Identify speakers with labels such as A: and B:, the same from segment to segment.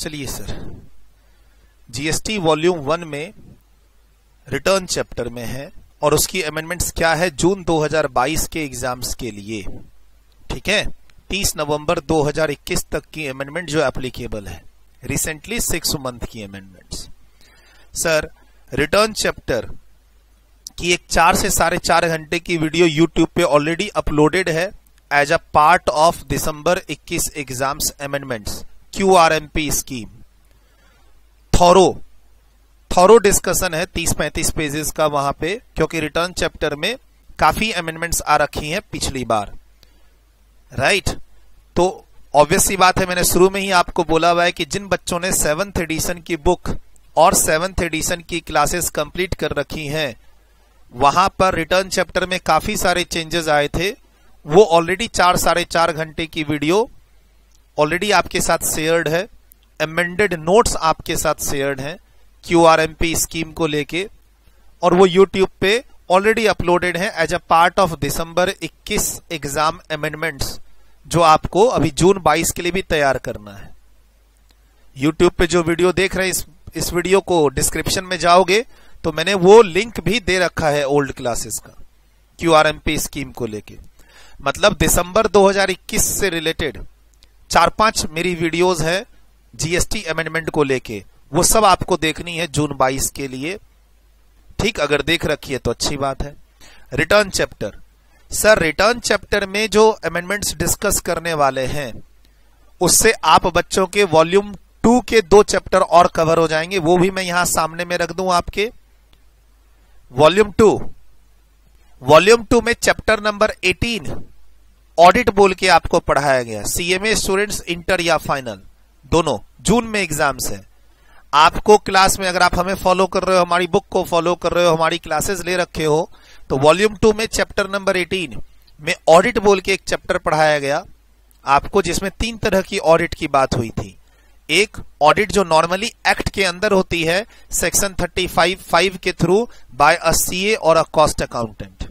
A: चलिए sir, GST volume 1 में return chapter में है और उसकी अमेंडमेंट्स क्या है जून 2022 के एग्जाम्स के लिए। ठीक है, 30 नवंबर 2021 तक की अमेंडमेंट जो एप्लीकेबल है, रिसेंटली 6 मंथ की अमेंडमेंट्स। सर, रिटर्न चैप्टर की एक 4 से 4.5 घंटे की वीडियो यूट्यूब पे ऑलरेडी अपलोडेड है as a part of December 21 exams amendments QRMP scheme. Thorough discussion है 30-35 पेजेस का वहां पे, क्योंकि रिटर्न चैप्टर में काफी अमेंडमेंट्स आ रखी हैं पिछली बार, राइट। तो ऑब्वियस सी बात है, मैंने शुरू में ही आपको बोला हुआ है कि जिन बच्चों ने 7th एडिशन की बुक और 7th एडिशन की क्लासेस कंप्लीट कर रखी हैं, वहां पर रिटर्न चैप्टर में काफी सारे चेंजेस आए थे। वो ऑलरेडी 4-4.5 घंटे की वीडियो ऑलरेडी आपके साथ शेयर्ड है, अमेंडेड नोट्स आपके साथ शेयर्ड हैं QRMP स्कीम को लेके, और वो यूट्यूब पे ऑलरेडी अपलोडेड है as a part of December 21 exam amendments, जो आपको अभी जून 22 के लिए भी तैयार करना है। यूट्यूब पे जो वीडियो देख रहे हैं, इस वीडियो को डिस्क्रिप्शन में जाओगे तो मैंने वो लिंक भी दे रखा है ओल्ड क्लासेस का QRMP स्कीम को लेके। मतलब दिसंबर 2021 से रिलेटेड 4-5 मेरी वीडियोस है जीएसटी अमेंडमेंट को लेके, वो सब आपको देखनी है जून 22 के लिए। ठीक, अगर देख रखी है तो अच्छी बात है। Return chapter, sir return chapter में जो अमेंडमेंट्स डिस्कस करने वाले हैं उससे आप बच्चों के वॉल्यूम 2 के 2 चैप्टर और कवर हो जाएंगे। वो भी मैं यहां सामने में रख दूं आपके। वॉल्यूम 2 में चैप्टर नंबर 18 ऑडिट बोल के आपको पढ़ाया गया। CMA स्टूडेंट्स इंटर या फाइनल दोनों जून में एग्जाम्स है। आपको क्लास में, अगर आप हमें फॉलो कर रहे हो, हमारी बुक को फॉलो कर रहे हो, हमारी क्लासेस ले रखे हो, तो वॉल्यूम 2 में चैप्टर नंबर 18 में ऑडिट बोल के एक चैप्टर पढ़ाया गया आपको, जिसमें 3 तरह की ऑडिट की बात हुई थी। एक ऑडिट जो नॉर्मली एक्ट के अंदर होती है सेक्शन 35(5) के थ्रू बाय अ CA और अ कॉस्ट अकाउंटेंट।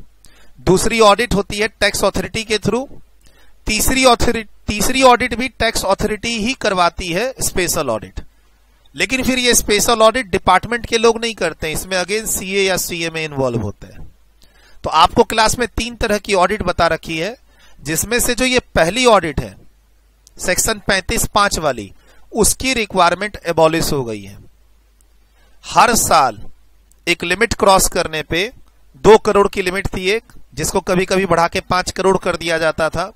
A: दूसरी ऑडिट होती है टैक्स अथॉरिटी के थ्रू। तीसरी ऑडिट भी टैक्स अथॉरिटी ही करवाती है, स्पेशल ऑडिट। लेकिन फिर ये स्पेशल ऑडिट डिपार्टमेंट के लोग नहीं करते हैं, इसमें अगेन CA या CMA इन्वॉल्व होते हैं। तो आपको क्लास में 3 तरह की ऑडिट बता रखी है, जिसमें से जो ये पहली ऑडिट है सेक्शन 35(5) वाली, उसकी रिक्वायरमेंट एबॉलिश हो गई है। हर साल एक लिमिट क्रॉस करने पे 2 करोड़ की लिमिट थी एक, जिसको कभी कभी बढ़ा के 5 करोड़ कर दिया जाता था।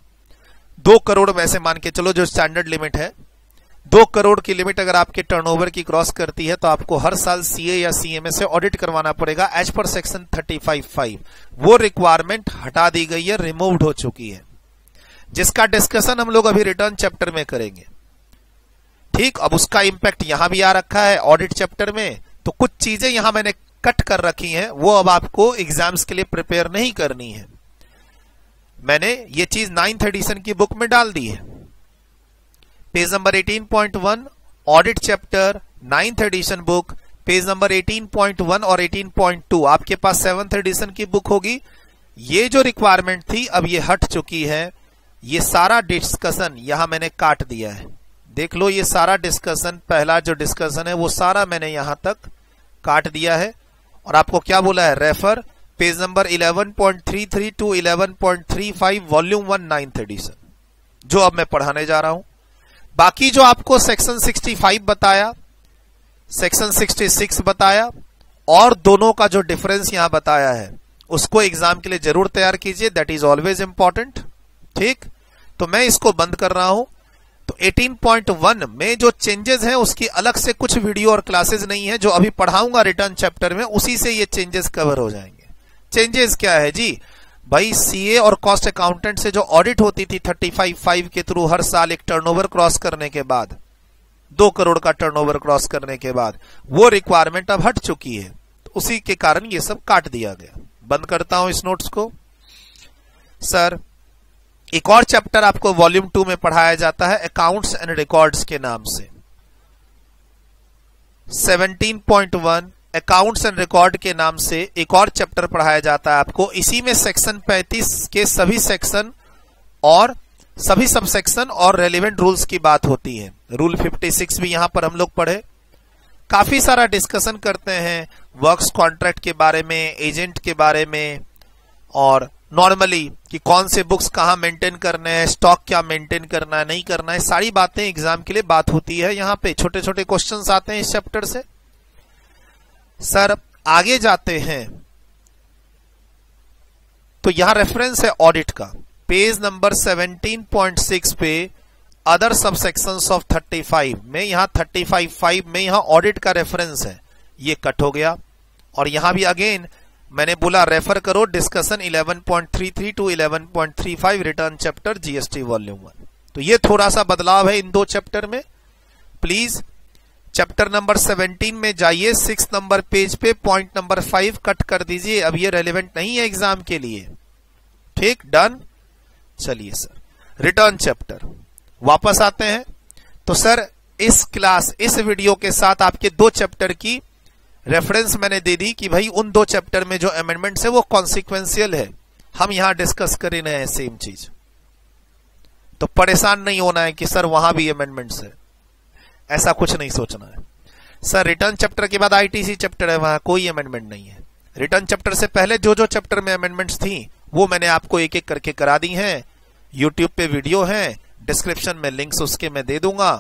A: 2 करोड़ वैसे मान के चलो जो स्टैंडर्ड लिमिट है। 2 करोड़ की लिमिट अगर आपके टर्नओवर की क्रॉस करती है तो आपको हर साल CA या CMA से ऑडिट करवाना पड़ेगा एज पर सेक्शन 35(5). वो रिक्वायरमेंट हटा दी गई है, रिमूव्ड हो चुकी है, जिसका डिस्कशन हम लोग अभी रिटर्न चैप्टर में करेंगे। ठीक, अब उसका इंपैक्ट यहां भी आ रखा है ऑडिट चैप्टर में, तो कुछ चीजें यहां मैंने कट कर रखी हैं, वो अब आपको एग्जाम्स के लिए प्रिपेयर नहीं करनी है। मैंने ये चीज 9th एडिशन की बुक में डाल दी है। Page number 18.1 audit chapter 9th addition book, page number 18.1 और 18.2 आपके पास 7th एडिशन की बुक होगी। ये जो रिक्वायरमेंट थी अब ये हट चुकी है। ये सारा डिस्कशन यहां मैंने काट दिया है, देख लो। ये सारा डिस्कशन, पहला जो डिस्कशन है वो सारा मैंने यहां तक काट दिया है। और आपको क्या बोला है, refer page number 11.33 to 11.35 volume 1 9th edition, जो अब मैं पढ़ाने जा रहा हूं। बाकी जो आपको सेक्शन 65 बताया, सेक्शन 66 बताया, और दोनों का जो डिफरेंस यहां बताया है, उसको एग्जाम के लिए जरूर तैयार कीजिए, दैट इज ऑलवेज इंपॉर्टेंट। ठीक, तो मैं इसको बंद कर रहा हूं। तो 18.1 में जो चेंजेस हैं उसकी अलग से कुछ वीडियो और क्लासेस नहीं है, जो अभी पढ़ाऊंगा रिटर्न चैप्टर में, उसी से ये चेंजेस कवर हो जाएंगे। चेंजेस क्या है जी भाई, CA और कॉस्ट अकाउंटेंट से जो ऑडिट होती थी 35(5) के थ्रू हर साल एक टर्नओवर क्रॉस करने के बाद, 2 करोड़ का टर्नओवर क्रॉस करने के बाद, वो रिक्वायरमेंट अब हट चुकी है। तो उसी के कारण ये सब काट दिया गया। बंद करता हूं इस नोट्स को। सर, एक और चैप्टर आपको वॉल्यूम 2 में पढ़ाया जाता है अकाउंट्स एंड रिकॉर्ड्स के नाम से। 17.1 अकाउंट्स एंड रिकॉर्ड के नाम से एक और चैप्टर पढ़ाया जाता है आपको। इसी में सेक्शन 35 के सभी सेक्शन और सभी सबसेक्शन और रेलिवेंट रूल्स की बात होती है। रूल 56 भी यहां पर हम लोग पढ़े। काफी सारा डिस्कशन करते हैं वर्क्स कॉन्ट्रैक्ट के बारे में, एजेंट के बारे में, और नॉर्मली कि कौन से बुक्स कहां मेंटेन करने हैं, स्टॉक क्या मेंटेन करना है, नहीं करना है, सारी बातें एग्जाम के लिए बात होती है। यहां पे छोटे छोटे क्वेश्चंस आते हैं इस चैप्टर से। सर आगे जाते हैं तो यहां रेफरेंस है ऑडिट का, पेज नंबर 17.6 पे अदर सबसेक्शंस ऑफ 35 में, यहां 35.5 में यहां ऑडिट का रेफरेंस है, ये कट हो गया। और यहां भी अगेन मैंने बोला रेफर करो discussion 11.33 to 11.35 return chapter GST volume 1। तो ये थोड़ा सा बदलाव है इन दो चैप्टर में। प्लीज चैप्टर नंबर 17 में जाइए, 6 नंबर पेज पे पॉइंट नंबर 5 कट कर दीजिए, अब ये रेलेवेंट नहीं है एग्जाम के लिए। ठीक, डन। चलिए सर, रिटर्न चैप्टर वापस आते हैं। तो सर इस क्लास, इस वीडियो के साथ आपके दो चैप्टर की रेफरेंस मैंने दे दी कि भाई उन दो चैप्टर में जो अमेंडमेंट्स है वो कॉन्सिक्वेंशियल है, हम यहां डिस्कस कर रहे हैं सेम चीज। तो परेशान नहीं होना है कि सर वहां भी अमेंडमेंट्स है, ऐसा कुछ नहीं सोचना है। सर रिटर्न चैप्टर के बाद आईटीसी चैप्टर है, वहां कोई अमेंडमेंट नहीं है। रिटर्न चैप्टर से पहले जो जो चैप्टर में अमेंडमेंट्स थी वो मैंने आपको एक एक करके करा दी हैं। यूट्यूब पे वीडियो है, डिस्क्रिप्शन में लिंक्स उसके मैं दे दूंगा,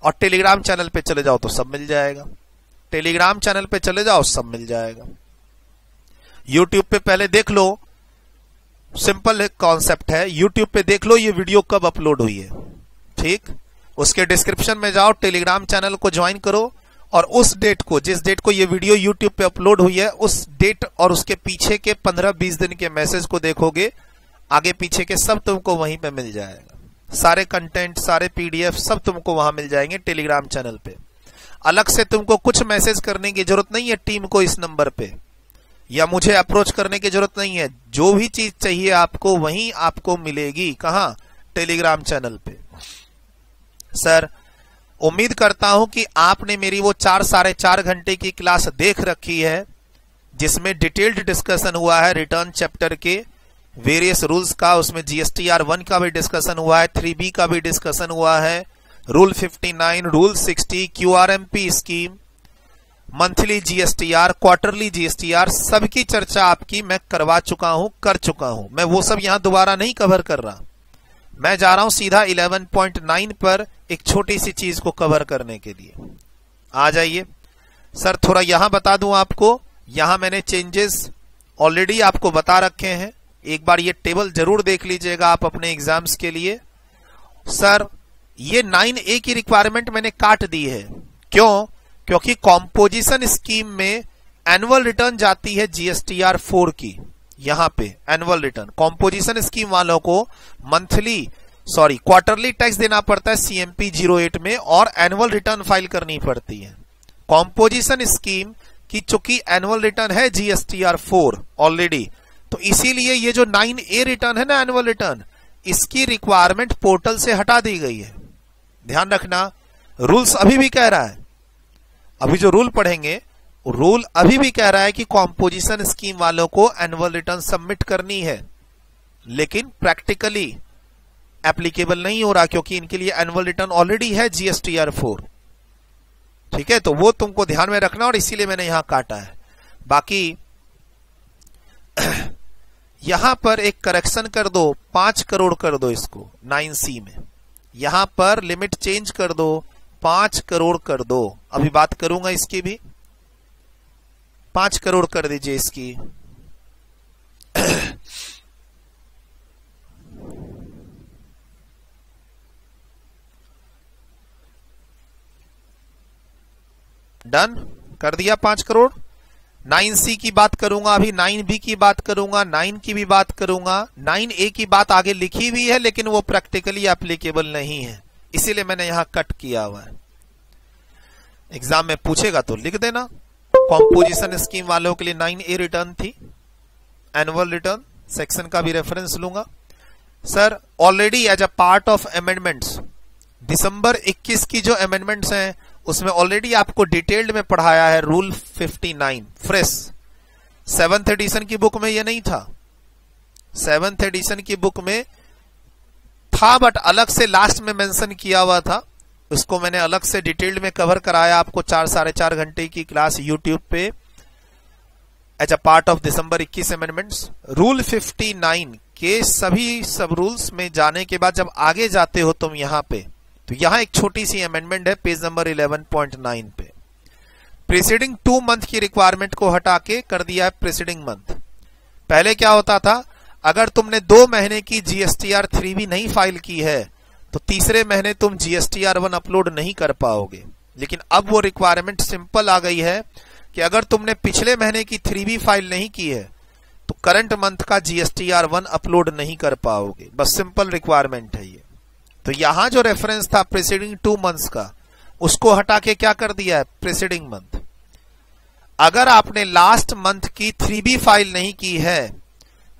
A: और टेलीग्राम चैनल पे चले जाओ तो सब मिल जाएगा। टेलीग्राम चैनल पे चले जाओ, सब मिल जाएगा। यूट्यूब पे पहले देख लो, सिंपल कॉन्सेप्ट है, यूट्यूब पे देख लो ये वीडियो कब अपलोड हुई है। ठीक, उसके डिस्क्रिप्शन में जाओ, टेलीग्राम चैनल को ज्वाइन करो, और उस डेट को, जिस डेट को ये वीडियो यूट्यूब पे अपलोड हुई है, उस डेट और उसके पीछे के 15-20 दिन के मैसेज को देखोगे, आगे पीछे के सब तुमको वहीं पे मिल जाएगा। सारे कंटेंट, सारे पीडीएफ सब तुमको वहां मिल जाएंगे टेलीग्राम चैनल पे। अलग से तुमको कुछ मैसेज करने की जरूरत नहीं है टीम को इस नंबर पे, या मुझे अप्रोच करने की जरूरत नहीं है। जो भी चीज चाहिए आपको वहीं आपको मिलेगी। कहां? टेलीग्राम चैनल पे। सर उम्मीद करता हूं कि आपने मेरी वो 4-4.5 घंटे की क्लास देख रखी है, जिसमें डिटेल्ड डिस्कशन हुआ है रिटर्न चैप्टर के वेरियस रूल्स का। उसमें जीएसटीआर 1 का भी डिस्कशन हुआ है, 3B का भी डिस्कशन हुआ है, rule 59, rule 60, QRMP scheme, monthly GSTR, quarterly GSTR, सबकी चर्चा आपकी मैं करवा चुका हूं, कर चुका हूं। मैं वो सब यहां दोबारा नहीं कवर कर रहा, मैं जा रहा हूं सीधा 11.9 पर एक छोटी सी चीज को कवर करने के लिए। आ जाइए सर, थोड़ा यहां बता दूं आपको, यहां मैंने चेंजेस ऑलरेडी आपको बता रखे हैं। एक बार ये टेबल जरूर देख लीजिएगा आप अपने एग्जाम्स के लिए। सर ये 9A की रिक्वायरमेंट मैंने काट दी है। क्यों? क्योंकि कॉम्पोजिशन स्कीम में एनुअल रिटर्न जाती है जीएसटीआर 4 की। यहां पे एनुअल रिटर्न, कॉम्पोजिशन स्कीम वालों को क्वार्टरली टैक्स देना पड़ता है सीएमपी 08 में, और एनुअल रिटर्न फाइल करनी पड़ती है। कॉम्पोजिशन स्कीम की चूंकि एनुअल रिटर्न है जीएसटीआर 4 ऑलरेडी, तो इसीलिए ये जो 9A रिटर्न है ना, एनुअल रिटर्न, इसकी रिक्वायरमेंट पोर्टल से हटा दी गई है। ध्यान रखना, रूल्स अभी भी कह रहा है, अभी जो रूल पढ़ेंगे रूल अभी भी कह रहा है कि कॉम्पोजिशन स्कीम वालों को एनुअल रिटर्न सबमिट करनी है, लेकिन प्रैक्टिकली एप्लीकेबल नहीं हो रहा, क्योंकि इनके लिए एनुअल रिटर्न ऑलरेडी है जीएसटीआर 4। ठीक है, तो वो तुमको ध्यान में रखना, और इसीलिए मैंने यहां काटा है। बाकी यहां पर एक करेक्शन कर दो, 5 करोड़ कर दो इसको 9C में, यहां पर लिमिट चेंज कर दो, 5 करोड़ कर दो। अभी बात करूंगा इसकी भी, 5 करोड़ कर दीजिए इसकी। डन कर दिया 5 करोड़। 9C की बात करूंगा, अभी 9B की बात करूंगा, 9 की भी बात करूंगा। 9A की बात आगे लिखी हुई है, लेकिन वो प्रैक्टिकली एप्लीकेबल नहीं है, इसीलिए मैंने यहां कट किया हुआ है। एग्जाम में पूछेगा तो लिख देना। कॉम्पोजिशन स्कीम वालों के लिए 9A रिटर्न थी, एनुअल रिटर्न सेक्शन का भी रेफरेंस लूंगा। Sir already as a part of amendments, दिसंबर 21 की जो अमेंडमेंट्स हैं उसमें ऑलरेडी आपको डिटेल्ड में पढ़ाया है रूल 59 फ्रेश। 7th एडिशन की बुक में ये नहीं था, 7th एडिशन की बुक में था, बट अलग से लास्ट में मेंशन किया हुआ था उसको मैंने अलग से डिटेल्ड में कवर कराया आपको 4-4.5 घंटे की क्लास यूट्यूब पे as a part of December 21 amendments. Rule 59 के सभी सब रूल्स में जाने के बाद जब आगे जाते हो तुम यहाँ पे, तो यहाँ एक छोटी सी अमेंडमेंट है पेज नंबर 11.9 पे। प्रीसीडिंग 2 मंथ की रिक्वायरमेंट को हटा के कर दिया है प्रीसीडिंग मंथ। पहले क्या होता था, अगर तुमने 2 महीने की GSTR 3B नहीं फाइल की है तो तीसरे महीने तुम GSTR 1 अपलोड नहीं कर पाओगे। लेकिन अब वो रिक्वायरमेंट सिंपल आ गई है कि अगर तुमने पिछले महीने की 3B फाइल नहीं की है तो करंट मंथ का GSTR 1 अपलोड नहीं कर पाओगे। बस सिंपल रिक्वायरमेंट है ये। तो यहां जो रेफरेंस था प्रीसीडिंग 2 मंथ्स का, उसको हटा के क्या कर दिया है प्रीसीडिंग मंथ। अगर आपने लास्ट मंथ की 3B फाइल नहीं की है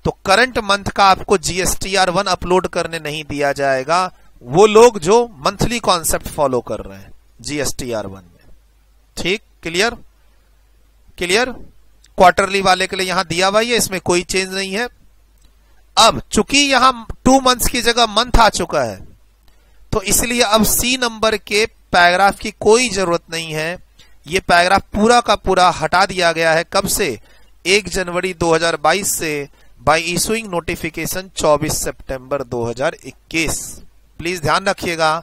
A: तो करंट मंथ का आपको GSTR 1 अपलोड करने नहीं दिया जाएगा। वो लोग जो मंथली कॉन्सेप्ट फॉलो कर रहे हैं GSTR 1 में। ठीक, क्लियर क्लियर। क्वार्टरली वाले के लिए यहां दिया हुआ है, इसमें कोई चेंज नहीं है। अब चूंकि यहां 2 मंथ्स की जगह मंथ आ चुका है तो इसलिए अब C नंबर के पैराग्राफ की कोई जरूरत नहीं है। ये पैराग्राफ पूरा का पूरा हटा दिया गया है। कब से? 1 जनवरी 2022 से bye issuing notification 24 September 2021। Please ध्यान रखिएगा,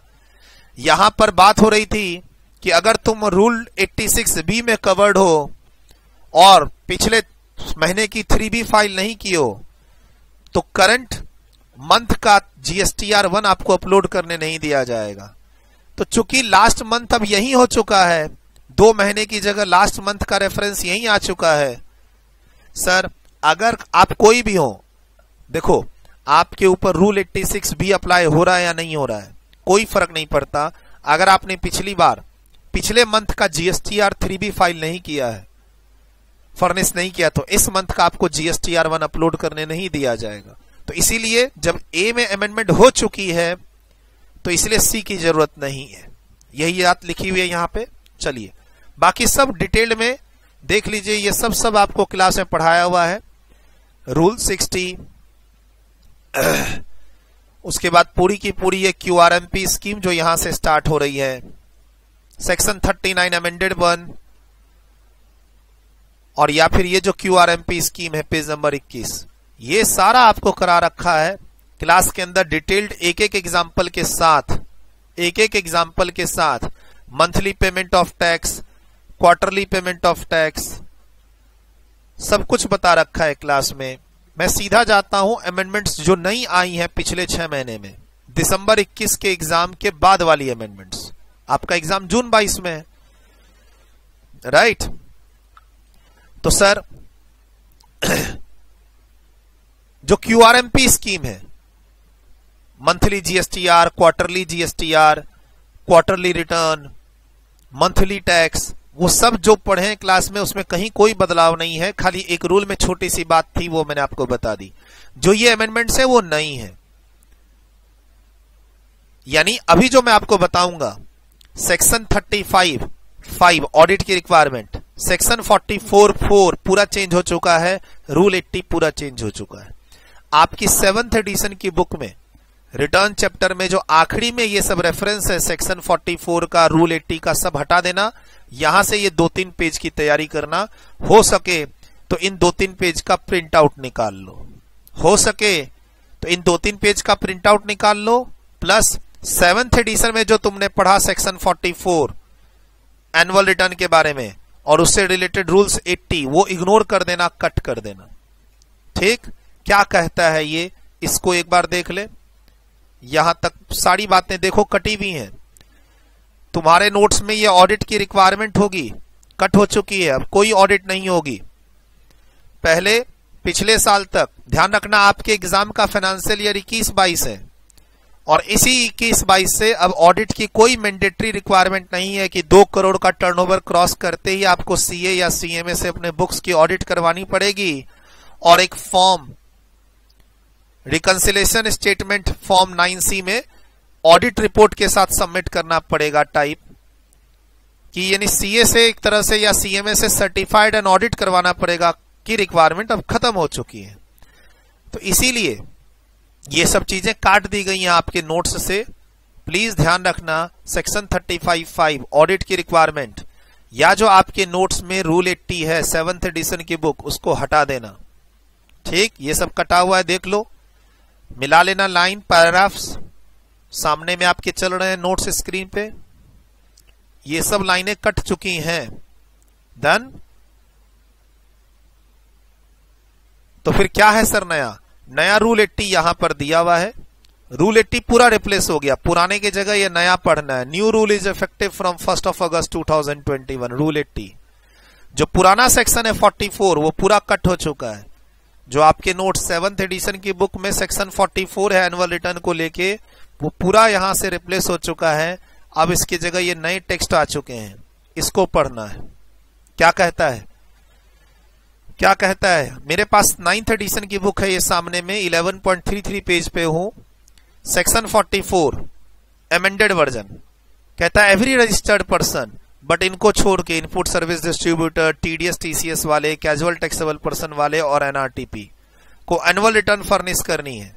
A: यहां पर बात हो रही थी कि अगर तुम रूल 86B में कवर्ड हो और पिछले महीने की 3B फाइल नहीं की हो तो करंट मंथ का GSTR 1 आपको अपलोड करने नहीं दिया जाएगा। तो चूंकि लास्ट मंथ अब यही हो चुका है, 2 महीने की जगह लास्ट मंथ का रेफरेंस यही आ चुका है। सर अगर आप कोई भी हो, देखो आपके ऊपर रूल 86B अप्लाई हो रहा है या नहीं हो रहा है, कोई फर्क नहीं पड़ता। अगर आपने पिछले मंथ का GSTR 3B फाइल नहीं किया है, फर्निश नहीं किया, तो इस मंथ का आपको GSTR 1 अपलोड करने नहीं दिया जाएगा। तो इसीलिए जब A में अमेंडमेंट हो चुकी है तो इसलिए C की जरूरत नहीं है। यही बात लिखी हुई है यहां पे। चलिए बाकी सब डिटेल्ड में देख लीजिए, ये सब आपको क्लास में पढ़ाया हुआ है। रूल 60, उसके बाद पूरी की पूरी ये QRMP स्कीम जो यहां से स्टार्ट हो रही है, सेक्शन 39 अमेंडेड 1, और या फिर ये जो QRMP स्कीम है पेज नंबर 21, ये सारा आपको करा रखा है क्लास के अंदर डिटेल्ड एक एक एग्जाम्पल के साथ monthly payment of tax, quarterly payment of tax, सब कुछ बता रखा है क्लास में। मैं सीधा जाता हूं अमेंडमेंट्स जो नई आई हैं पिछले 6 महीने में, दिसंबर 21 के एग्जाम के बाद वाली अमेंडमेंट्स। आपका एग्जाम जून 22 में है, राइट? तो सर जो QRMP स्कीम है, monthly GSTR, quarterly GSTR, quarterly return, monthly tax, वो सब जो पढ़े हैं क्लास में उसमें कहीं कोई बदलाव नहीं है। खाली एक रूल में छोटी सी बात थी, वो मैंने आपको बता दी। जो ये अमेंडमेंट्स है वो नई है, यानी अभी जो मैं आपको बताऊंगा सेक्शन 35 ऑडिट की रिक्वायरमेंट, सेक्शन 44 पूरा चेंज हो चुका है, रूल 80 पूरा चेंज हो चुका है। आपकी 7th एडिशन की बुक में रिटर्न चैप्टर में जो आखिरी में ये सब रेफरेंस है सेक्शन 44 का, रूल 80 का, सब हटा देना। यहां से ये 2-3 पेज की तैयारी करना। हो सके तो इन 2-3 पेज का प्रिंट आउट निकाल लो, हो सके तो इन 2-3 पेज का प्रिंट आउट निकाल लो, प्लस 7th एडिशन में जो तुमने पढ़ा सेक्शन 44 एनुअल रिटर्न के बारे में और उससे रिलेटेड रूल्स 80, वो इग्नोर कर देना, कट कर देना। ठीक, क्या कहता है ये, इसको एक बार देख ले। यहां तक सारी बातें देखो कटी हुई हैं। तुम्हारे नोट्स में ये ऑडिट की रिक्वायरमेंट होगी, कट हो चुकी है, अब कोई ऑडिट नहीं होगी। पहले पिछले साल तक ध्यान रखना, आपके एग्जाम का फाइनेंशियल ईयर 21-22 है और इसी 21-22 से अब ऑडिट की कोई मैंडेटरी रिक्वायरमेंट नहीं है कि 2 करोड़ का टर्नओवर क्रॉस करते ही आपको CA या CMA से अपने बुक्स की ऑडिट करवानी पड़ेगी और एक form reconciliation statement form 9C में ऑडिट रिपोर्ट के साथ सबमिट करना पड़ेगा टाइप कि, यानी CA से एक तरह से या CMA से सर्टिफाइड एंड ऑडिट करवाना पड़ेगा की रिक्वायरमेंट अब खत्म हो चुकी है। तो इसीलिए ये सब चीजें काट दी गई हैं आपके नोट्स से, प्लीज ध्यान रखना, सेक्शन 35(5) ऑडिट की रिक्वायरमेंट या जो आपके नोट्स में रूल 80 है 7th एडिशन की बुक, उसको हटा देना। ठीक, ये सब कटा हुआ है, देख लो, मिला लेना लाइन पैराग्राफ्स। सामने में आपके चल रहे हैं नोट्स स्क्रीन पे, ये सब लाइनें कट चुकी हैं। डन। तो फिर क्या है सर नया? नया रूल 80 यहां पर दिया हुआ है। रूल 80 पूरा रिप्लेस हो गया, पुराने की जगह ये नया पढ़ना है। New rule is effective from 1 August 2021। Rule 80, जो पुराना सेक्शन है 44, वो पूरा कट हो चुका है। जो आपके नोट 7th एडिशन की बुक में सेक्शन 44 है एनुअल रिटर्न को लेके, वो पूरा यहां से रिप्लेस हो चुका है। अब इसकी जगह ये नए टेक्स्ट आ चुके हैं, इसको पढ़ना है। क्या कहता है, क्या कहता है? मेरे पास 9th एडिशन की बुक है, ये सामने में 11.33 पेज पे हूं। सेक्शन 44 एमेंडेड वर्जन कहता है एवरी रजिस्टर्ड पर्सन, बट इनको छोड़ के input service distributor, TDS TCS वाले, कैजुअल टैक्सेबल पर्सन वाले और एनआरटीपी को एनुअल रिटर्न फर्निश करनी है।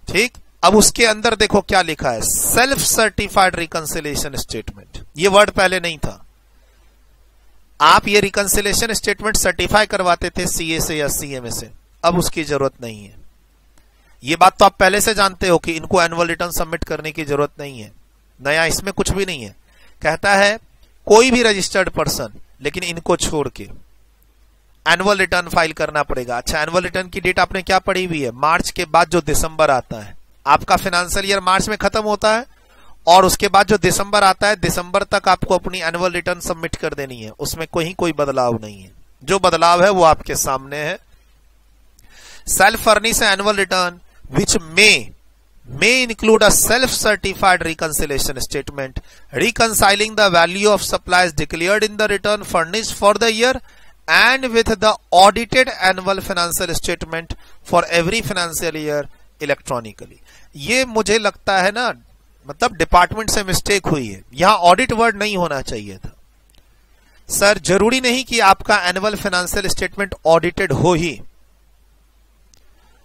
A: ठीक, अब उसके अंदर देखो क्या लिखा है, सेल्फ सर्टिफाइड रिकंसिलिएशन स्टेटमेंट। ये वर्ड पहले नहीं था। आप ये रिकंसिलिएशन स्टेटमेंट सर्टिफाई करवाते थे सीए से या सीएमए से, अब उसकी जरूरत नहीं है। ये बात तो आप पहले से जानते हो कि इनको एनुअल रिटर्न सबमिट करने की जरूरत नहीं है। नया इसमें कुछ भी नहीं है। कहता है कोई भी रजिस्टर्ड पर्सन, लेकिन इनको छोड़ के एनुअल रिटर्न फाइल करना पड़ेगा। अच्छा, एनुअल रिटर्न की डेट आपने क्या पढ़ी हुई है? मार्च के बाद जो दिसंबर आता है, आपका फाइनेंशियल ईयर मार्च में खत्म होता है और उसके बाद जो दिसंबर आता है, दिसंबर तक आपको अपनी एनुअल रिटर्न सबमिट कर देनी है। उसमें कोई बदलाव नहीं है। जो बदलाव है वो आपके सामने है। Self furnish annual return which may include a self-certified reconciliation statement reconciling the value of supplies declared in the return furnished for the year and with the audited annual financial statement for every financial year electronically। ये मुझे लगता है ना, मतलब department से mistake हुई है, यहां ऑडिट वर्ड नहीं होना चाहिए था। सर जरूरी नहीं कि आपका एनुअल फाइनेंशियल स्टेटमेंट ऑडिटेड हो ही।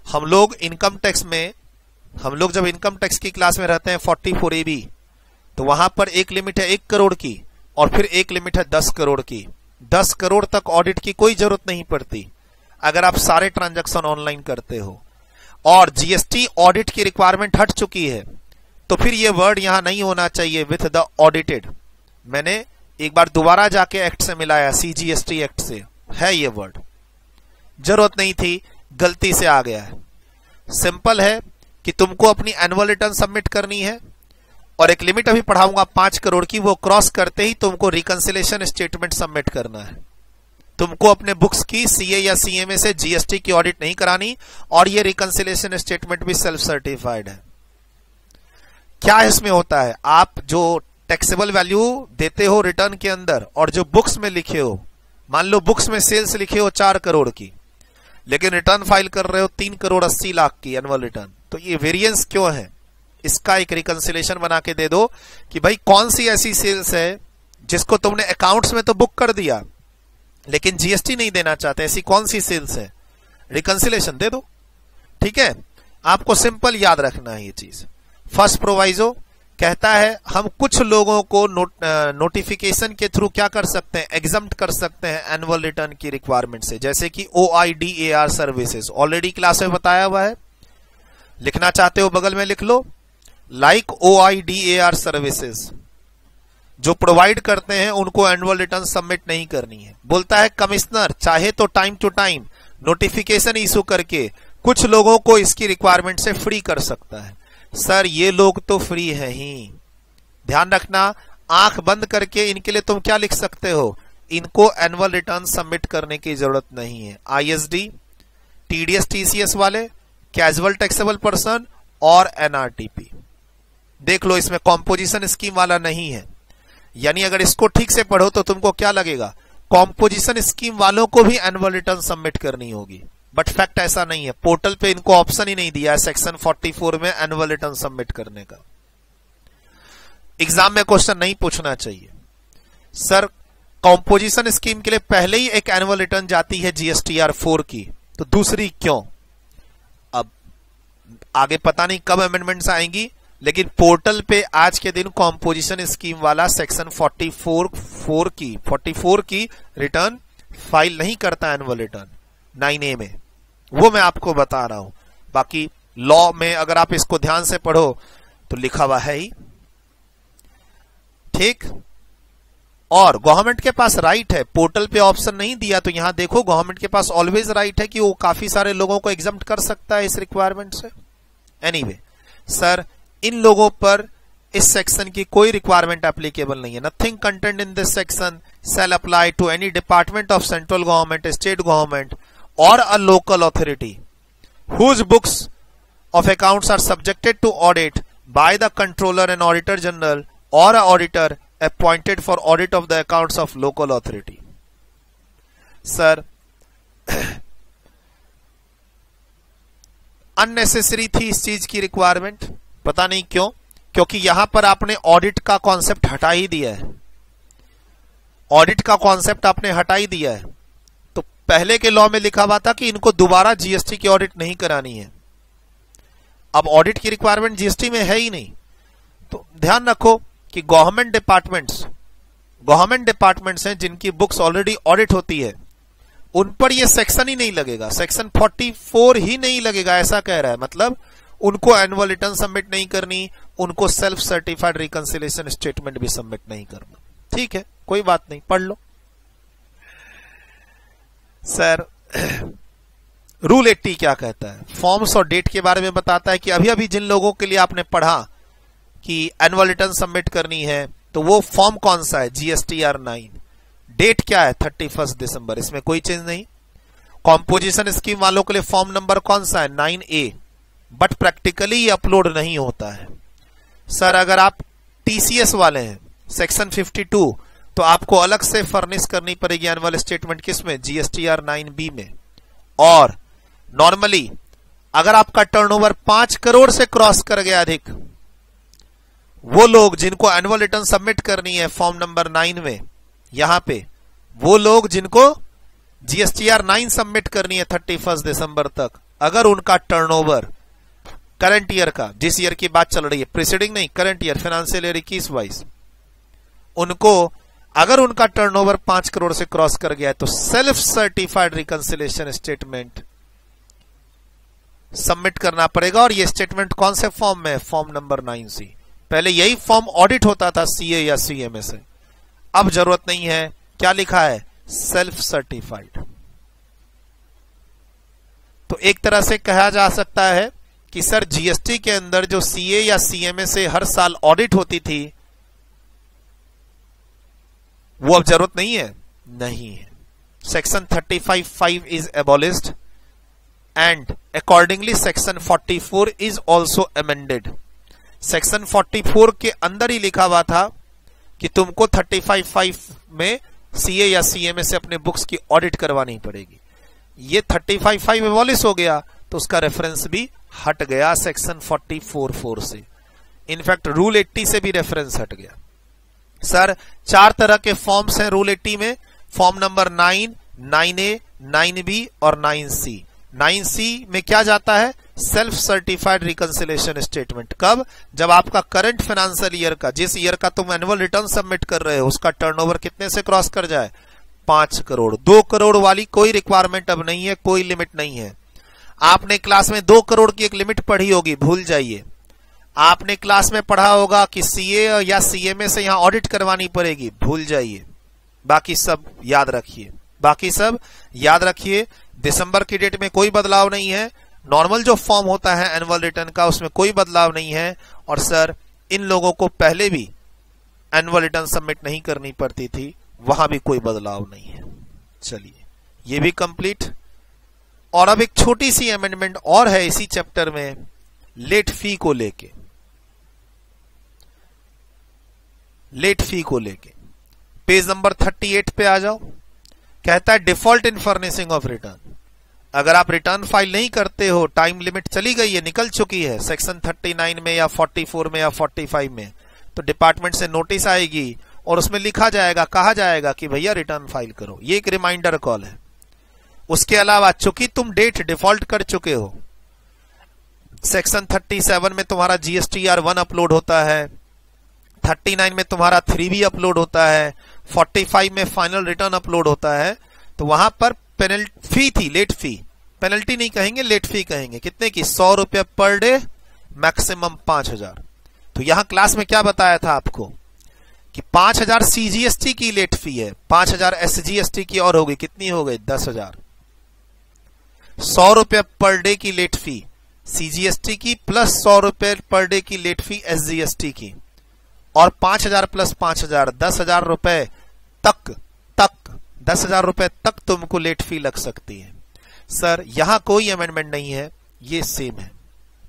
A: हम लोग इनकम टैक्स में, हम लोग जब इनकम टैक्स की क्लास में रहते हैं 44AB, तो वहां पर एक लिमिट है 1 करोड़ की और फिर एक लिमिट है 10 करोड़ की। 10 करोड़ तक ऑडिट की कोई जरूरत नहीं पड़ती अगर आप सारे ट्रांजैक्शन ऑनलाइन करते हो। और जीएसटी ऑडिट की रिक्वायरमेंट हट चुकी है, तो फिर ये वर्ड यहां नहीं होना चाहिए विथ द ऑडिटेड। मैंने एक बार दोबारा जाके एक्ट से मिलाया, सीजीएसटी एक्ट से है ये वर्ड, जरूरत नहीं थी, गलती से आ गया है। सिंपल है कि तुमको अपनी एनुअल रिटर्न सबमिट करनी है और एक लिमिट अभी पढ़ाऊंगा 5 करोड़ की, वो क्रॉस करते ही तुमको रिकंसिलिएशन स्टेटमेंट सबमिट करना है। तुमको अपने बुक्स की सीए या सीएमए से जीएसटी की ऑडिट नहीं करानी और ये रिकंसिलिएशन स्टेटमेंट भी सेल्फ सर्टिफाइड है। क्या इसमें होता है, आप जो टैक्सेबल वैल्यू देते हो रिटर्न के अंदर और जो बुक्स में लिखे हो, मान लो बुक्स में सेल्स लिखे हो 4 करोड़ की, लेकिन रिटर्न फाइल कर रहे हो 3 करोड़ 80 लाख की एनुअल रिटर्न, तो ये वेरिएंस क्यों है? इसका एक रिकंसिलिएशन बना के दे दो कि भाई कौन सी ऐसी सेल्स है जिसको तुमने अकाउंट्स में तो बुक कर दिया लेकिन जीएसटी नहीं देना चाहते, ऐसी कौन सी सेल्स है, रिकंसिलिएशन दे दो। ठीक है, आपको सिंपल याद रखना है ये चीज। फर्स्ट प्रोवाइजो कहता है हम कुछ लोगों को नोटिफिकेशन के थ्रू क्या कर सकते हैं, एग्जम्प्ट कर सकते हैं एनुअल रिटर्न की रिक्वायरमेंट से, जैसे कि OIDAR सर्विसेज, ऑलरेडी क्लास में बताया हुआ है, लिखना चाहते हो बगल में लिख लो, लाइक OIDAR सर्विसेज जो प्रोवाइड करते हैं उनको एनुअल रिटर्न सबमिट नहीं करनी है। बोलता है कमिश्नर चाहे तो time to time notification issue करके कुछ लोगों को इसकी रिक्वायरमेंट से फ्री कर सकता है। सर ये लोग तो फ्री है ही, ध्यान रखना, आंख बंद करके इनके लिए तुम क्या लिख सकते हो, इनको एनुअल रिटर्न सबमिट करने की जरूरत नहीं है। ISD, TDS TCS वाले, कैजुअल टैक्सेबल पर्सन और NRTP देख लो, इसमें कॉम्पोजिशन स्कीम वाला नहीं है। यानी अगर इसको ठीक से पढ़ो तो तुमको क्या लगेगा, कॉम्पोजिशन स्कीम वालों को भी एनुअल रिटर्न सबमिट करनी होगी, बट फैक्ट ऐसा नहीं है। पोर्टल पे इनको ऑप्शन ही नहीं दिया है सेक्शन 44 में एनुअल रिटर्न सबमिट करने का। एग्जाम में क्वेश्चन नहीं पूछना चाहिए सर कॉम्पोजिशन स्कीम के लिए पहले ही एक एनुअल रिटर्न जाती है GSTR 4 की, तो दूसरी क्यों? अब आगे पता नहीं कब अमेंडमेंट्स आएंगी, लेकिन पोर्टल पे आज के दिन कॉम्पोजिशन स्कीम वाला सेक्शन 44 की रिटर्न फाइल नहीं करता एनुअल रिटर्न 9A में, वो मैं आपको बता रहा हूं। बाकी लॉ में अगर आप इसको ध्यान से पढ़ो तो लिखा हुआ है ही, ठीक। और गवर्नमेंट के पास राइट है, पोर्टल पे ऑप्शन नहीं दिया तो यहां देखो गवर्नमेंट के पास ऑलवेज राइट है कि वो काफी सारे लोगों को एग्जम्प्ट कर सकता है इस रिक्वायरमेंट से। एनीवे सर, इन लोगों पर इस सेक्शन की कोई रिक्वायरमेंट एप्लीकेबल नहीं है। Nothing content in this section shall apply to any department of central government, state government और a local authority whose books of accounts are subjected to audit by the controller and auditor general or a auditor appointed for audit of the accounts of local authority। Sir unnecessary थी इस चीज की requirement, पता नहीं क्यों, क्योंकि यहां पर आपने ऑडिट का कॉन्सेप्ट हटा ही दिया है। ऑडिट का कॉन्सेप्ट आपने हटा ही दिया है। तो पहले के लॉ में लिखा हुआ था कि इनको दोबारा जीएसटी की ऑडिट नहीं करानी है। अब ऑडिट की रिक्वायरमेंट जीएसटी में है ही नहीं। तो ध्यान रखो कि गवर्नमेंट डिपार्टमेंट्स हैं जिनकी बुक्स ऑलरेडी ऑडिट होती है, उन पर यह सेक्शन ही नहीं लगेगा, सेक्शन 44 ही नहीं लगेगा, ऐसा कह रहा है। मतलब उनको एनुअल रिटर्न सबमिट नहीं करनी, उनको सेल्फ सर्टिफाइड रिकंसिलिएशन स्टेटमेंट भी सबमिट नहीं करना। ठीक है, कोई बात नहीं, पढ़ लो। सर रूल 80 क्या कहता है? फॉर्म्स और डेट के बारे में बताता है कि अभी अभी जिन लोगों के लिए आपने पढ़ा कि एनुअल रिटर्न सबमिट करनी है, तो वो फॉर्म कौन सा है? GSTR 9। डेट क्या है? 31 दिसंबर, इसमें कोई चेंज नहीं। कॉम्पोजिशन स्कीम वालों के लिए फॉर्म नंबर कौन सा है? 9A, बट प्रैक्टिकली ये अपलोड नहीं होता है। सर अगर आप TCS वाले हैं, सेक्शन 52, तो आपको अलग से फर्निश करनी पड़ेगी एनुअल स्टेटमेंट, किसमें? GSTR 9B में। और नॉर्मली अगर आपका टर्नओवर 5 करोड़ से क्रॉस कर गया अधिक, वो लोग जिनको एनुअल रिटर्न सबमिट करनी है फॉर्म नंबर 9 में, यहां पे वो लोग जिनको GSTR 9 सबमिट करनी है 31 दिसंबर तक, अगर उनका टर्नओवर करंट ईयर का, जिस ईयर की बात चल रही है, प्रीसीडिंग नहीं, करंट ईयर फाइनेंशियल ईयर 21-22, उनको अगर उनका टर्नओवर 5 करोड़ से क्रॉस कर गया है तो self certified reconciliation statement submit करना पड़ेगा। और ये स्टेटमेंट कौन से फॉर्म में है? Form number 9C। पहले यही फॉर्म ऑडिट होता था CA या CMA से, अब जरूरत नहीं है। क्या लिखा है? Self certified. तो एक तरह से कहा जा सकता है कि सर जीएसटी के अंदर जो CA या CMA से हर साल ऑडिट होती थी, वो अब जरूरत नहीं है। नहीं है। Section 35(5) is abolished and accordingly section 44 is also amended. Section 44 के अंदर ही लिखा हुआ था कि तुमको 35(5) में CA या CMA से अपने बुक्स की ऑडिट करवानी पड़ेगी। ये 35(5) एबॉलिश हो गया तो उसका रेफरेंस भी हट गया सेक्शन 44(4) से। इनफैक्ट रूल 80 से भी रेफरेंस हट गया। सर 4 तरह के फॉर्म्स हैं रूल 80 में। फॉर्म नंबर 9, 9A, 9B और 9C। 9C में क्या जाता है? Self certified reconciliation statement. कब? जब आपका करंट फाइनेंशियल ईयर का, जिस ईयर का तुम एनुअल रिटर्न सबमिट कर रहे हो, उसका टर्नओवर कितने से क्रॉस कर जाए? 5 करोड़। 2 करोड़ वाली कोई रिक्वायरमेंट अब नहीं है, कोई लिमिट नहीं है। आपने क्लास में 2 करोड़ की एक लिमिट पढ़ी होगी, भूल जाइए। आपने क्लास में पढ़ा होगा कि CA या CMA से यहां ऑडिट करवानी पड़ेगी, भूल जाइए। बाकी सब याद रखिए। दिसंबर की डेट में कोई बदलाव नहीं है। नॉर्मल जो फॉर्म होता है एनुअल रिटर्न का, उसमें कोई बदलाव नहीं है। और सर इन लोगों को पहले भी एनुअल रिटर्न सबमिट नहीं करनी पड़ती थी, वहां भी कोई बदलाव नहीं है। चलिए ये भी कंप्लीट। और अब एक छोटी सी अमेंडमेंट और है इसी चैप्टर में, लेट फी को लेके पेज नंबर 38 पे आ जाओ। कहता है default in furnishing of return. अगर आप रिटर्न फाइल नहीं करते हो, टाइम लिमिट चली गई है, निकल चुकी है सेक्शन 39 में या 44 में या 45 में, तो डिपार्टमेंट से नोटिस आएगी और उसमें लिखा जाएगा, कहा जाएगा कि भैया रिटर्न फाइल करो। ये एक रिमाइंडर कॉल है। उसके अलावा चूंकि तुम डेट डिफॉल्ट कर चुके हो, सेक्शन 37 में तुम्हारा GSTR1 अपलोड होता है, 39 में तुम्हारा 3B अपलोड होता है, 45 में फाइनल रिटर्न अपलोड होता है। तो वहां पर पेनल्टी फी थी, लेट फी, पेनल्टी नहीं कहेंगे, लेट फी कहेंगे, कितने की? 100 रुपये पर डे, मैक्सिमम 5000। तो यहां क्लास में क्या बताया था आपको कि 5000 CGST की लेट फी है, 5000 SGST की और होगी, कितनी हो गई? 10,000। 100 रुपये पर डे की लेट फी CGST की प्लस 100 रुपये पर डे की लेट फी SGST की, और 5000 प्लस 5000 10,000 रुपए तक 10,000 रुपए तक तुमको लेट फी लग सकती है। सर यहां कोई अमेंडमेंट नहीं है, ये सेम है।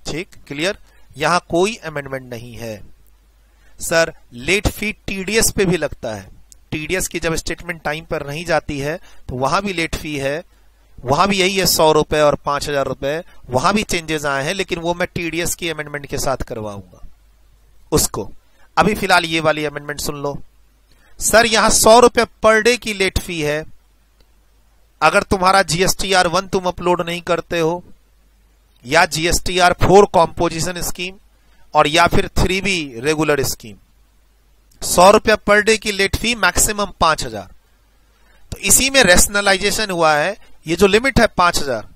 A: ठीक, क्लियर? यहां कोई अमेंडमेंट नहीं है। सर लेट फी TDS पे भी लगता है, TDS की जब स्टेटमेंट टाइम पर नहीं जाती है तो वहां भी लेट फी है, वहां भी यही है 100 रुपए और 5000 रुपए, वहां भी चेंजेस आए हैं, लेकिन वो मैं TDS की अमेंडमेंट के साथ करवाऊंगा उसको। अभी फिलहाल ये वाली अमेंडमेंट सुन लो। सर यहां 100 रुपए पर डे की लेट फी है अगर तुम्हारा GSTR1 तुम अपलोड नहीं करते हो, या GSTR4 कॉम्पोजिशन स्कीम, और या फिर 3B रेगुलर स्कीम। 100 रुपया पर डे की लेट फी, मैक्सिमम 5000। तो इसी में रेशनलाइजेशन हुआ है। ये जो लिमिट है 5000,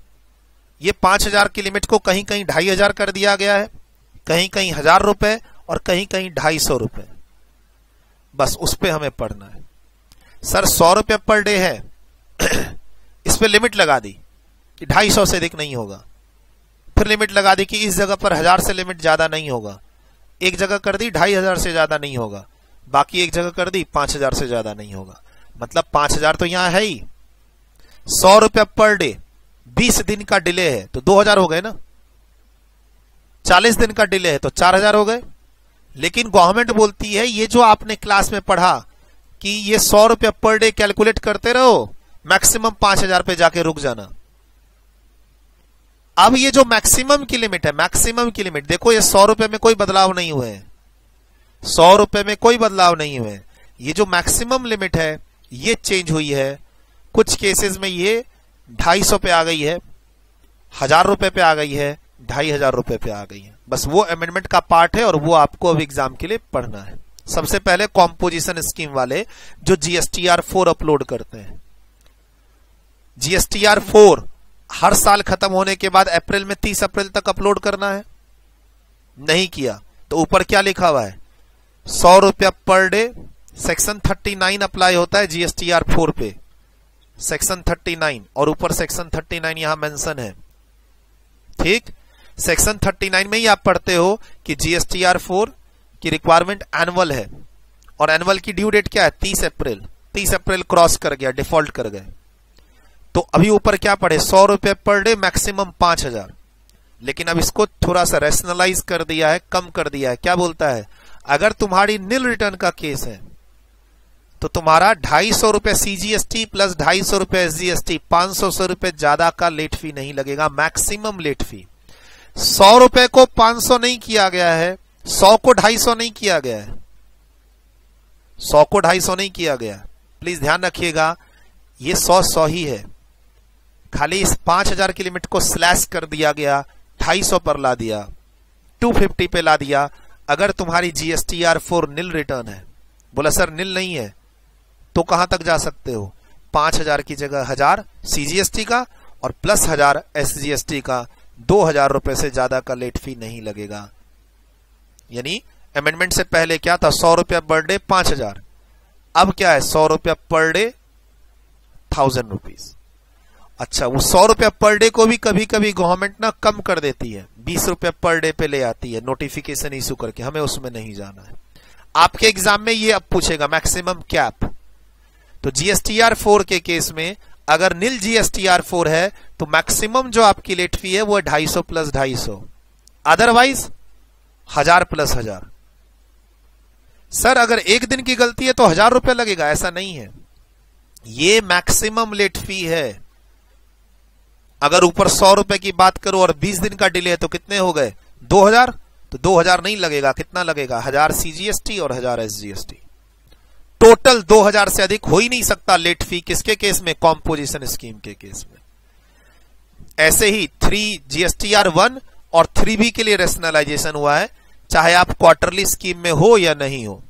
A: ये 5000 की लिमिट को कहीं कहीं 2500 कर दिया गया है, कहीं कहीं 1000 रुपए, और कहीं कहीं 250 रुपए। बस उस पे हमें पढ़ना है। सर 100 रुपये पर डे है, इस पे लिमिट लगा दी कि 250 से अधिक नहीं होगा, फिर लिमिट लगा दी कि इस जगह पर 1000 से लिमिट ज्यादा नहीं होगा, एक जगह कर दी 2500 से ज्यादा नहीं होगा, बाकी एक जगह कर दी 5000 से ज्यादा नहीं होगा। मतलब 5000 तो यहां है ही। 100 रुपये पर डे, 20 दिन का डिले है तो 2000 हो गए ना, 40 दिन का डिले है तो 4000 हो गए। लेकिन गवर्नमेंट बोलती है ये जो आपने क्लास में पढ़ा कि ये 100 रुपये पर डे कैलकुलेट करते रहो, मैक्सिमम 5000 पे जाके रुक जाना। अब ये जो मैक्सिमम की लिमिट है, मैक्सिमम की लिमिट देखो, ये 100 रुपए में कोई बदलाव नहीं हुए हैं, 100 रुपए में कोई बदलाव नहीं हुए। ये जो मैक्सिमम लिमिट है ये चेंज हुई है। कुछ केसेस में ये 250 पे आ गई है, 1000 रुपए पे आ गई है, 2500 रुपए पे आ गई है। बस वो अमेंडमेंट का पार्ट है और वो आपको अब एग्जाम के लिए पढ़ना है। सबसे पहले कॉम्पोजिशन स्कीम वाले जो GSTR4 अपलोड करते हैं, GSTR4 हर साल खत्म होने के बाद अप्रैल में 30 अप्रैल तक अपलोड करना है। नहीं किया तो ऊपर क्या लिखा हुआ है? 100 रुपया पर डे। सेक्शन 39 अप्लाई होता है GSTR4 पे, सेक्शन 39, और ऊपर सेक्शन 39 यहां मेंशन है। ठीक, सेक्शन 39 में ही आप पढ़ते हो कि GSTR4 की रिक्वायरमेंट एनुअल है, और एनुअल की ड्यू डेट क्या है? 30 अप्रैल। 30 अप्रैल क्रॉस कर गया, डिफॉल्ट कर गए। तो अभी ऊपर क्या पढ़े? 100 रुपये पर डे, मैक्सिमम 5000। लेकिन अब इसको थोड़ा सा रैशनलाइज कर दिया है, कम कर दिया है। क्या बोलता है? अगर तुम्हारी नील रिटर्न का केस है तो तुम्हारा 250 रुपए CGST प्लस 250 रुपए SGST, 500 रुपए ज्यादा का लेट फी नहीं लगेगा, मैक्सिमम लेट फी। 100 रुपए को 500 नहीं किया गया है, 100 को 250 नहीं किया गया है, 100 को 250 नहीं किया गया। प्लीज ध्यान रखिएगा, ये 100 ही है, खाली इस 5000 की लिमिट को स्लैश कर दिया गया, 250 पर ला दिया, 250 पे ला दिया। अगर तुम्हारी GSTR4 नील रिटर्न है, बोला सर नील नहीं है, तो कहां तक जा सकते हो? 5000 की जगह 1000 CGST का और प्लस 1000 SGST का, 2000 रुपए से ज्यादा का लेट फी नहीं लगेगा। यानी अमेंडमेंट से पहले क्या था? 100 रुपया पर डे 5000, अब क्या है? 100 रुपया पर डे 1000 रुपीज। अच्छा, वो 100 रुपया पर डे को भी कभी कभी गवर्नमेंट ना कम कर देती है, 20 रुपया पर डे पे ले आती है नोटिफिकेशन इशू करके, हमें उसमें नहीं जाना है। आपके एग्जाम में ये अब पूछेगा मैक्सिमम कैप। तो GSTR4 के केस में अगर नील GSTR4 है तो मैक्सिमम जो आपकी लेट फी है वो है 250 प्लस 250, अदरवाइज 1000 प्लस 1000। सर अगर एक दिन की गलती है तो 1000 रुपए लगेगा, ऐसा नहीं है, ये मैक्सिमम लेट फी है। अगर ऊपर 100 रुपए की बात करो और 20 दिन का डिले है तो कितने हो गए? 2000। तो 2000 नहीं लगेगा, कितना लगेगा? 1000 CGST और 1000 SGST। टोटल 2000 से अधिक हो ही नहीं सकता लेट फी। किसके केस में? कॉम्पोजिशन स्कीम के केस में। ऐसे ही 3 GSTR1 और 3B के लिए रेशनलाइजेशन हुआ है, चाहे आप क्वार्टरली स्कीम में हो या नहीं हो।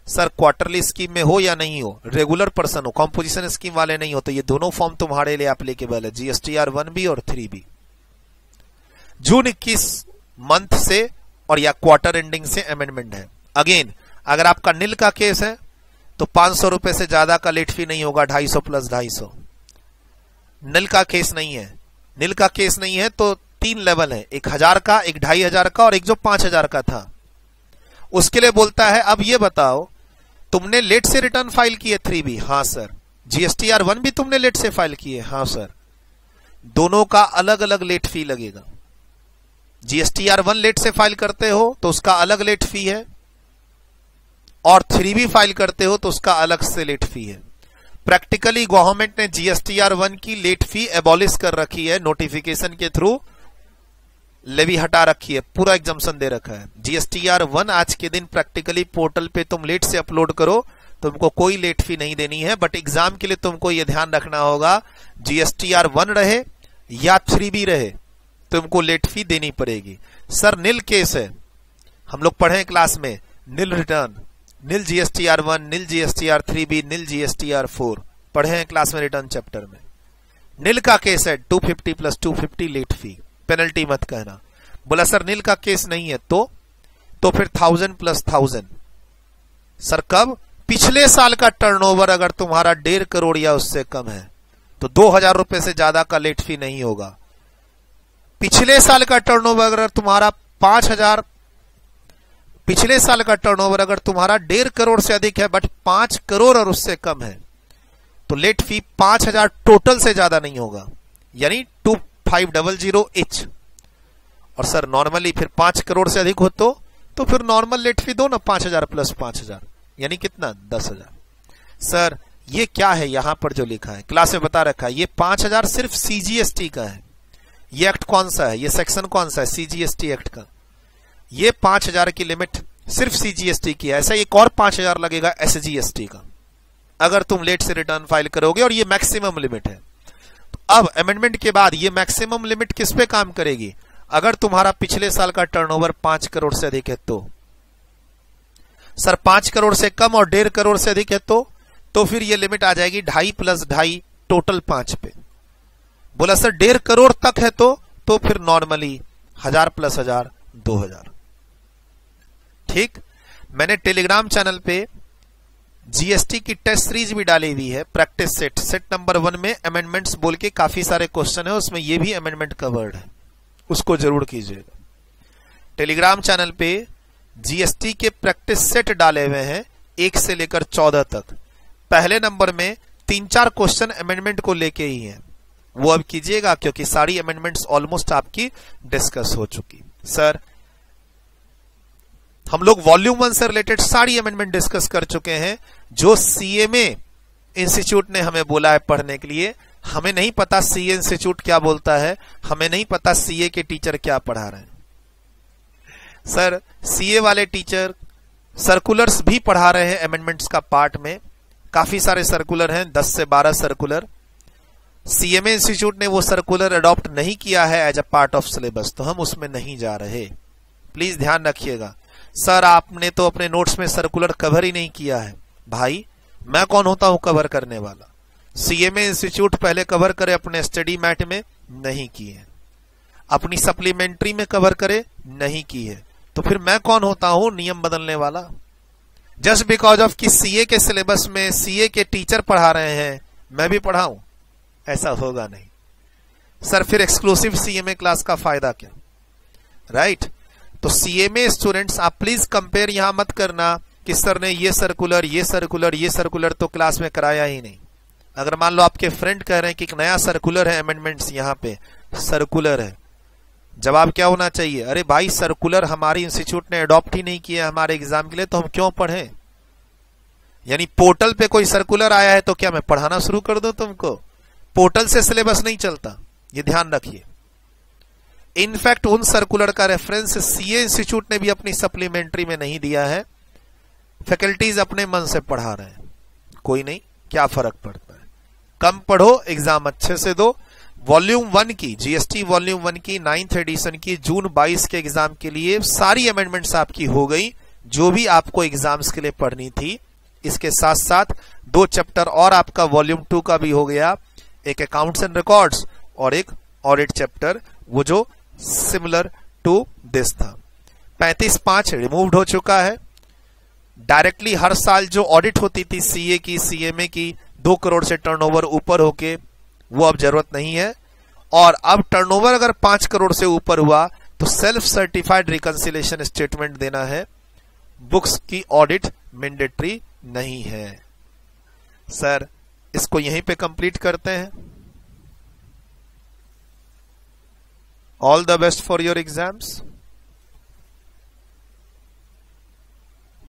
A: सर क्वार्टरली स्कीम में हो या नहीं हो, रेगुलर पर्सन हो, कॉम्पोजिशन स्कीम वाले नहीं हो, तो ये दोनों फॉर्म तुम्हारे लिए एप्लीकेबल है, GSTR 1B और 3B। जून 21 मंथ से और या क्वार्टर एंडिंग से अमेंडमेंट है। अगेन अगर आपका नील का केस है तो 500 रुपए से ज्यादा का लेट फी नहीं होगा, 250 प्लस 250। नील का केस नहीं है, नील का केस नहीं है तो 3 लेवल है, एक 1000 का, एक 2500 का और एक जो 5000 का था। उसके लिए बोलता है अब ये बताओ तुमने लेट से रिटर्न फाइल की है 3B? हाँ सर। GSTR 1 भी तुमने लेट से फाइल की है? हाँ सर। दोनों का अलग अलग लेट फी लगेगा। GSTR 1 लेट से फाइल करते हो तो उसका अलग लेट फी है, और 3B फाइल करते हो तो उसका अलग से लेट फी है। प्रैक्टिकली गवर्नमेंट ने GSTR 1 की लेट फी एबॉलिश कर रखी है, नोटिफिकेशन के थ्रू लेवी हटा रखी है, पूरा एग्जाम्पशन दे रखा है। GSTR 1 आज के दिन प्रैक्टिकली पोर्टल पे तुम लेट से अपलोड करो, तुमको कोई लेट फी नहीं देनी है, बट एग्जाम के लिए तुमको यह ध्यान रखना होगा GSTR 1 रहे या 3B रहे तुमको लेट फी देनी पड़ेगी। सर नील केस है, हम लोग पढ़े क्लास में, नील रिटर्न, नील GSTR 1, नील GSTR 3B, नील GSTR 4 पढ़े हैं क्लास में रिटर्न चैप्टर में। नील का केस है 250 प्लस 250 लेट फी, पेनल्टी मत कहना। बोला सर नील का केस नहीं है तो फिर 1000 प्लस 1000। सर कब? पिछले साल का टर्नओवर अगर तुम्हारा 1.5 करोड़ या उससे कम है तो 2000 रुपए से ज्यादा का लेट फी नहीं होगा। पिछले साल का टर्नओवर अगर तुम्हारा 5000, पिछले साल का टर्नओवर अगर तुम्हारा 1.5 करोड़ से अधिक है बट 5 करोड़ और उससे कम है तो लेट फी 5000 टोटल से ज्यादा नहीं होगा, यानी 2500 इच। और सर नॉर्मली फिर 5 करोड़ से अधिक हो तो फिर नॉर्मल लेट फी दो ना, 5000 प्लस 5000 यानी कितना, 10,000। सर ये क्या है यहां पर जो लिखा है, क्लास में बता रखा है, ये 5000 सिर्फ CGST का है। ये एक्ट कौन सा है, ये सेक्शन कौन सा है, CGST एक्ट का। ये 5000 की लिमिट सिर्फ CGST की है, ऐसा एक और 5000 लगेगा SGST का अगर तुम लेट से रिटर्न फाइल करोगे, और ये मैक्सिमम लिमिट है। तो अब अमेंडमेंट के बाद ये मैक्सिमम लिमिट किस पे काम करेगी? अगर तुम्हारा पिछले साल का टर्नओवर 5 करोड़ से अधिक है तो। सर 5 करोड़ से कम और 1.5 करोड़ से अधिक है तो फिर ये लिमिट आ जाएगी 2.5 प्लस 2.5 टोटल 5 पे। बोला सर 1.5 करोड़ तक है तो फिर नॉर्मली 1000 प्लस 1000 2000। ठीक, मैंने टेलीग्राम चैनल पे GST की टेस्ट सीरीज भी डाली हुई है, प्रैक्टिस सेट नंबर 1 में अमेंडमेंट्स बोल के काफी सारे क्वेश्चन है, उसमें ये भी अमेंडमेंट कवर्ड है, उसको जरूर कीजिएगा। टेलीग्राम चैनल पे GST के प्रैक्टिस सेट डाले हुए हैं 1 से लेकर 14 तक। पहले नंबर में 3-4 क्वेश्चन अमेंडमेंट को लेके ही हैं, वो अब कीजिएगा क्योंकि सारी अमेंडमेंट्स ऑलमोस्ट आपकी डिस्कस हो चुकी। सर हम लोग वॉल्यूम 1 से रिलेटेड सारी अमेंडमेंट डिस्कस कर चुके हैं जो CMA इंस्टीट्यूट ने हमें बोला है पढ़ने के लिए। हमें नहीं पता CA इंस्टीट्यूट क्या बोलता है, हमें नहीं पता CA के टीचर क्या पढ़ा रहे हैं। सर CA वाले टीचर सर्कुलर्स भी पढ़ा रहे हैं अमेंडमेंट्स का पार्ट में, काफी सारे सर्कुलर हैं, 10 से 12 सर्कुलर। CMA इंस्टीट्यूट ने वो सर्कुलर अडॉप्ट नहीं किया है as a part of syllabus, तो हम उसमें नहीं जा रहे, प्लीज ध्यान रखिएगा। सर आपने तो अपने नोट्स में सर्कुलर कवर ही नहीं किया है। भाई मैं कौन होता हूं कवर करने वाला? CMA इंस्टीट्यूट पहले कवर करे अपने स्टडी मैट में, नहीं किए। अपनी सप्लीमेंट्री में कवर करे, नहीं की है, तो फिर मैं कौन होता हूं नियम बदलने वाला? जस्ट बिकॉज ऑफ कि CA के सिलेबस में CA के टीचर पढ़ा रहे हैं मैं भी पढ़ाऊं, ऐसा होगा नहीं। सर फिर एक्सक्लूसिव CMA क्लास का फायदा क्या? राइट, तो CMA स्टूडेंट्स आप प्लीज कंपेयर यहां मत करना कि सर ने ये सर्कुलर ये सर्कुलर ये सर्कुलर तो क्लास में कराया ही नहीं। अगर मान लो आपके फ्रेंड कह रहे हैं कि एक नया सर्कुलर है अमेंडमेंट्स, यहां पे सर्कुलर है, जवाब क्या होना चाहिए? अरे भाई सर्कुलर हमारी इंस्टीट्यूट ने अडॉप्ट ही नहीं किया हमारे एग्जाम के लिए, तो हम क्यों पढ़ें? यानी पोर्टल पे कोई सर्कुलर आया है तो क्या मैं पढ़ाना शुरू कर दूं तुमको? पोर्टल से सिलेबस नहीं चलता, ये ध्यान रखिए। इनफैक्ट उन सर्कुलर का रेफरेंस CA इंस्टीट्यूट ने भी अपनी सप्लीमेंट्री में नहीं दिया है, फैकल्टीज अपने मन से पढ़ा रहे हैं। कोई नहीं, क्या फर्क पड़ता है, कम पढ़ो एग्जाम अच्छे से दो, वॉल्यूम 1 की जीएसटी वॉल्यूम 1 की 9th एडिशन की जून 22 के एग्जाम के लिए सारी अमेंडमेंट्स आपकी हो गई, जो भी आपको एग्जाम्स के लिए पढ़नी थी। इसके साथ साथ 2 चैप्टर और आपका वॉल्यूम 2 का भी हो गया, एक अकाउंट्स एंड रिकॉर्ड्स और एक ऑडिट चैप्टर, वो जो सिमिलर टू दिस था। 35.5 रिमूव्ड हो चुका है। डायरेक्टली हर साल जो ऑडिट होती थी सीए की, सीएमए की, 2 करोड़ से टर्नओवर ऊपर होके, वो अब जरूरत नहीं है। और अब टर्नओवर अगर 5 करोड़ से ऊपर हुआ तो सेल्फ सर्टिफाइड रिकंसिलेशन स्टेटमेंट देना है, बुक्स की ऑडिट मैंडेटरी नहीं है। सर इसको यहीं पे कंप्लीट करते हैं। All the best for your exams.